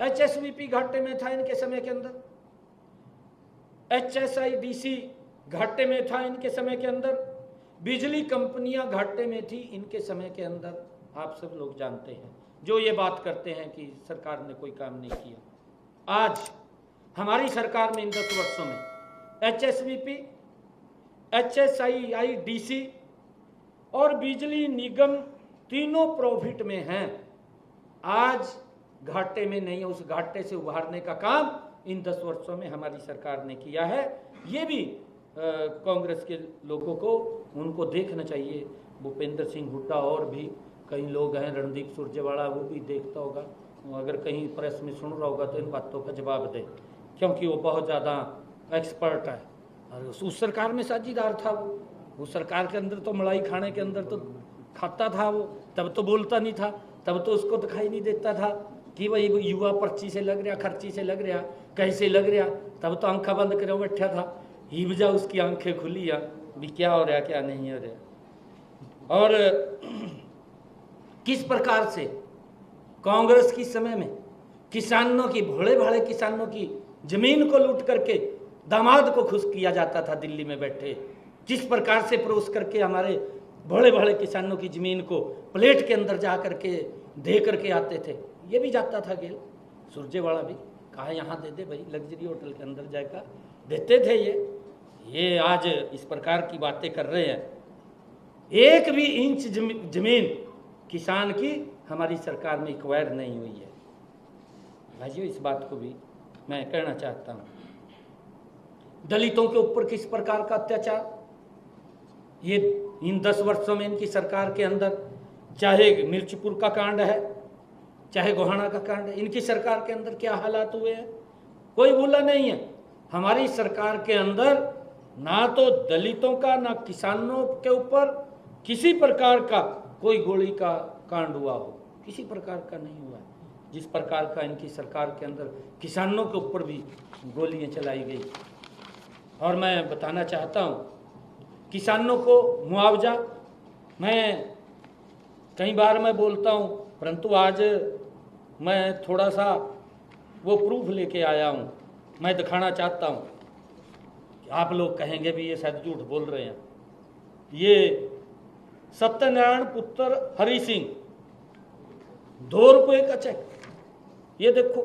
HSVP घाटे में था इनके समय के अंदर, HSIDC घाटे में था इनके समय के अंदर, बिजली कंपनियां घाटे में थी इनके समय के अंदर। आप सब लोग जानते हैं जो ये बात करते हैं कि सरकार ने कोई काम नहीं किया। आज हमारी सरकार में इन 10 वर्षों में HSVP, HSIDC और बिजली निगम तीनों प्रॉफिट में हैं। आज घाटे में नहीं है, उस घाटे से उभारने का काम इन 10 वर्षों में हमारी सरकार ने किया है। ये भी कांग्रेस के लोगों को उनको देखना चाहिए। भूपेंद्र सिंह हुड्डा और भी कई लोग हैं, रणदीप सुरजेवाला, वो भी देखता होगा, अगर कहीं प्रेस में सुन रहा होगा तो इन बातों का जवाब दे, क्योंकि वो बहुत ज़्यादा एक्सपर्ट है। और उस सरकार में साझीदार था वो, उस सरकार के अंदर तो मलाई खाने के अंदर तो खाता था वो, तब तो बोलता नहीं था, तब तो उसको दिखाई नहीं देता था कि भाई युवा पर्ची से लग रहा, खर्ची से लग रहा, कैसे लग रहा, तब तो आंखा बंद करे बैठा था। ही बजा उसकी आंखें खुली या भी क्या हो रहा क्या नहीं हो रहा। और किस प्रकार से कांग्रेस की समय में किसानों की, भोले भाले किसानों की जमीन को लूट करके दामाद को खुश किया जाता था दिल्ली में बैठे, किस प्रकार से परोस करके हमारे भोले भाले किसानों की जमीन को प्लेट के अंदर जा करके दे करके आते थे। ये भी जाता था गेल, सुरजेवाला भी कहा यहाँ दे दे भाई, लग्जरी होटल के अंदर जाकर देते थे। ये आज इस प्रकार की बातें कर रहे हैं। एक भी इंच जमीन किसान की हमारी सरकार में एक्वायर नहीं हुई है। भाइयों, इस बात को भी मैं कहना चाहता हूँ। दलितों के ऊपर किस प्रकार का अत्याचार ये इन 10 वर्षों में इनकी सरकार के अंदर, चाहे मिर्चपुर का कांड है, चाहे गोहाना का कांड है, इनकी सरकार के अंदर क्या हालात हुए हैं कोई भूला नहीं है। हमारी सरकार के अंदर ना तो दलितों का ना किसानों के ऊपर किसी प्रकार का कोई गोली का कांड हुआ हो, किसी प्रकार का नहीं हुआ है। जिस प्रकार का इनकी सरकार के अंदर किसानों के ऊपर भी गोलियां चलाई गई। और मैं बताना चाहता हूँ, किसानों को मुआवजा, मैं कई बार मैं बोलता हूँ, परंतु आज मैं थोड़ा सा वो प्रूफ लेके आया हूँ, मैं दिखाना चाहता हूँ। आप लोग कहेंगे भी ये शायद झूठ बोल रहे हैं। ये सत्यनारायण पुत्र हरि सिंह 2 रुपये का चेक, ये देखो,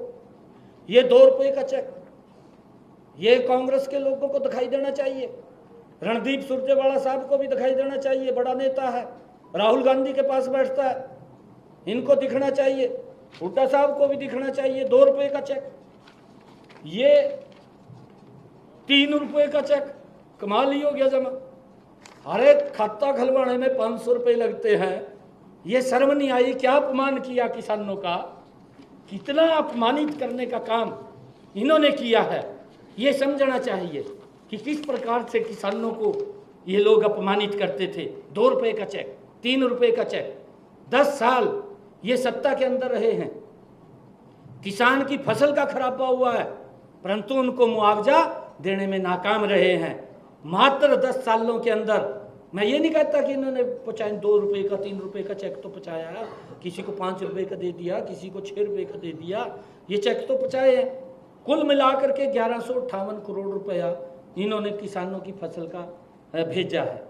ये 2 रुपये का चेक, ये कांग्रेस के लोगों को दिखाई देना चाहिए, रणदीप सुरजेवाला साहब को भी दिखाई देना चाहिए, बड़ा नेता है, राहुल गांधी के पास बैठता है, इनको दिखना चाहिए, हुड्डा साहब को भी दिखना चाहिए। 2 रुपये का चेक, ये 3 रुपये का चेक, कमाल ही हो गया जमा। अरे खाता खुलवाने में 500 रुपये लगते हैं, ये शर्म नहीं आई? क्या अपमान किया किसानों का, कितना अपमानित करने का काम इन्होंने किया है। ये समझना चाहिए कि किस प्रकार से किसानों को ये लोग अपमानित करते थे। 2 रुपये का चेक, 3 रुपये का चेक, 10 साल ये सत्ता के अंदर रहे हैं, किसान की फसल का खराबा हुआ है, परंतु उनको मुआवजा देने में नाकाम रहे हैं। मात्र 10 सालों के अंदर, मैं ये नहीं कहता कि इन्होंने पहुँचाए 2 रुपये का 3 रुपये का चेक तो पहुँचाया, किसी को 5 रुपये का दे दिया, किसी को 6 रुपये का दे दिया, ये चेक तो पहुँचाए हैं। कुल मिलाकर के 1158 करोड़ रुपया इन्होंने किसानों की फसल का भेजा है।